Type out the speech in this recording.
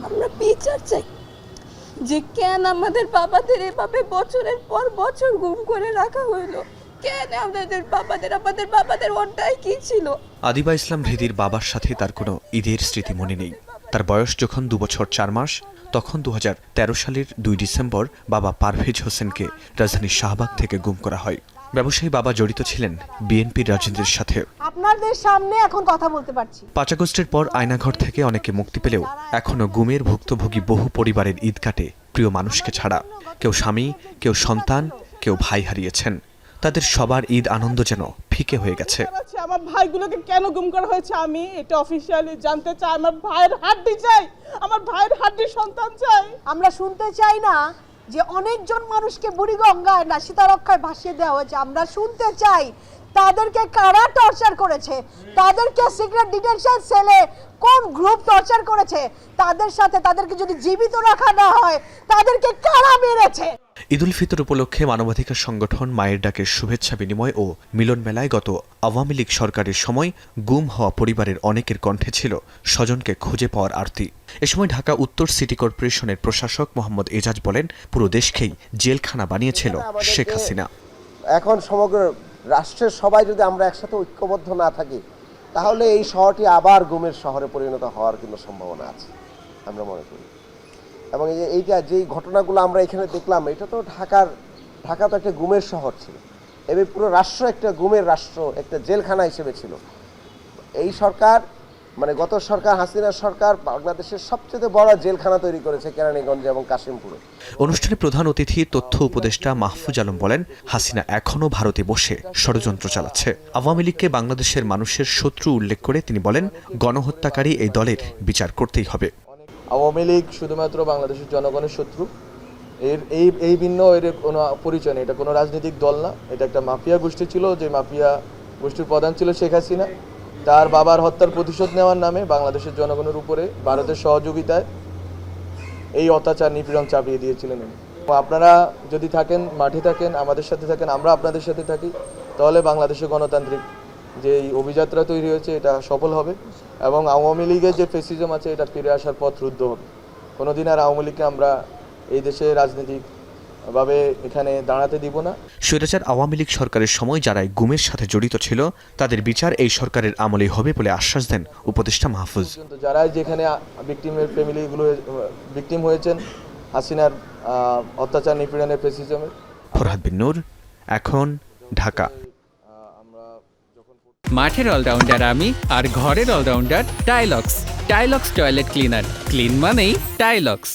আমরা বিচার চাই যে কেন আমাদের বাবাদের এভাবে বছরের পর বছর গুম করে রাখা হইলো। কেন আমাদের বাবাদের অন্যায় কি ছিল? আদিবা ইসলাম ভেদির বাবার সাথে তার কোনো ঈদের স্মৃতি মনে নেই। তার বয়স যখন 2 বছর 4 মাস, তখন 2013 সালের 2 ডিসেম্বর বাবা পারভেজ হোসেনকে রাজধানীর শাহবাগ থেকে গুম করা হয়। ব্যবসায়ী বাবা জড়িত ছিলেন বিএনপির রাজনীতির সাথে। আপনাদের সামনে এখন কথা বলতে পারছি। 5 আগস্টের পর আয়নাঘর থেকে অনেকে মুক্তি পেলেও এখনো গুমের ভুক্তভোগী বহু পরিবারের ঈদ কাটে প্রিয় মানুষকে ছাড়া। কেউ স্বামী, কেউ সন্তান, কেউ ভাই হারিয়েছেন। তাদের সবার ঈদ আনন্দ যেন ফিকে হয়ে গেছে। আমার ভাইগুলোকে কেন গুম করা হয়েছে আমি এটা অফিশিয়ালি জানতে চাই। আমার ভাইয়ের হাড্ডি চাই, আমার ভাইয়ের হাড্ডি সন্তান চাই। আমরা শুনতে চাই না যে অনেকজন মানুষকে বুড়িগঙ্গায় না সীতারক্ষায় ভাসিয়ে দেওয়া হয়েছে। আমরা শুনতে চাই তাদেরকে কারা টর্চার করেছে, তাদেরকে সিক্রেট ডিটেনশন সেলে কোন গ্রুপ টর্চার করেছে, তাদের সাথে তাদেরকে যদি জীবিত রাখা না হয় তাদেরকে কারা মেরেছে। ঈদ উল ফিতর উপলক্ষে মানবাধিকার সংগঠন মায়ের ডাকের শুভেচ্ছা বিনিময় ও মিলন মেলায় গত আওয়ামী লীগ সরকারের সময় গুম হওয়া পরিবারের অনেকের কণ্ঠে ছিল স্বজনকে খুঁজে পাওয়ার আরতি। এ সময় ঢাকা উত্তর সিটি কর্পোরেশনের প্রশাসক মোহাম্মদ এজাজ বলেন, পুরো দেশকেই জেলখানা বানিয়েছিল শেখ হাসিনা। এখন সমগ্র রাষ্ট্রের সবাই যদি আমরা একসাথে ঐক্যবদ্ধ না থাকি, তাহলে এই শহরটি আবার গুমের শহরে পরিণত হওয়ার কিন্তু সম্ভাবনা আছে আমরা মনে করি। এবং এইটা যেই ঘটনাগুলো আমরা এখানে দেখলাম, এটা তো ঢাকা তো একটা গুমের শহর ছিল, এবার পুরো রাষ্ট্র একটা গুমের রাষ্ট্র, একটা জেলখানা হিসেবে ছিল। এই সরকার মানে গত সরকার হাসিনা সরকার বাংলাদেশের সবচেয়ে বড় জেলখানা তৈরি করেছে কেরানীগঞ্জে এবং কাশিমপুরে। অনুষ্ঠানে প্রধান অতিথি তথ্য উপদেষ্টা মাহফুজ আলম বলেন, হাসিনা এখনও ভারতে বসে ষড়যন্ত্র চালাচ্ছে। আওয়ামী লীগকে বাংলাদেশের মানুষের শত্রু উল্লেখ করে তিনি বলেন, গণহত্যাকারী এই দলের বিচার করতেই হবে। আওয়ামী লীগ শুধুমাত্র বাংলাদেশের জনগণের শত্রু, এই ভিন্ন এর কোনো পরিচয় নেই। এটা কোনো রাজনৈতিক দল না, এটা একটা মাফিয়া গোষ্ঠী ছিল, যে মাফিয়া গোষ্ঠীর প্রধান ছিল শেখ হাসিনা। তার বাবার হত্যার প্রতিশোধ নেওয়ার নামে বাংলাদেশের জনগণের উপরে ভারতের সহযোগিতায় এই অত্যাচার নিপীড়ন চাপিয়ে দিয়েছিলেন। আপনারা যদি থাকেন, মাঠে থাকেন, আমাদের সাথে থাকেন, আমরা আপনাদের সাথে থাকি, তাহলে বাংলাদেশের গণতান্ত্রিক যে এই অভিযাত্রা তৈরি হয়েছে এটা সফল হবে এবং আওয়ামী লীগের যে ফেসিজম আছে এটা ফিরে আসার পথ রুদ্ধ হবে। কোনোদিন আর আওয়ামী লীগকে আমরা এই দেশে রাজনৈতিকভাবে এখানে দাঁড়াতে দিব না। স্বৈরাচার আওয়ামী লীগ সরকারের সময় যারা গুমের সাথে জড়িত ছিল তাদের বিচার এই সরকারের আমলেই হবে বলে আশ্বাস দেন উপদেষ্টা মাহফুজ। যারা যেখানে ভিকটিমের ফ্যামিলিগুলো ভিকটিম হয়েছেন হাসিনার অত্যাচার নিপীড়নের ফেসিজমের। ফরহাদ বিন নূর, এখন, ঢাকা। মাঠের অলরাউন্ডার আমি, আর ঘরের allrounder Tilex. Tilex toilet cleaner, clean মানেই টাইলক্স।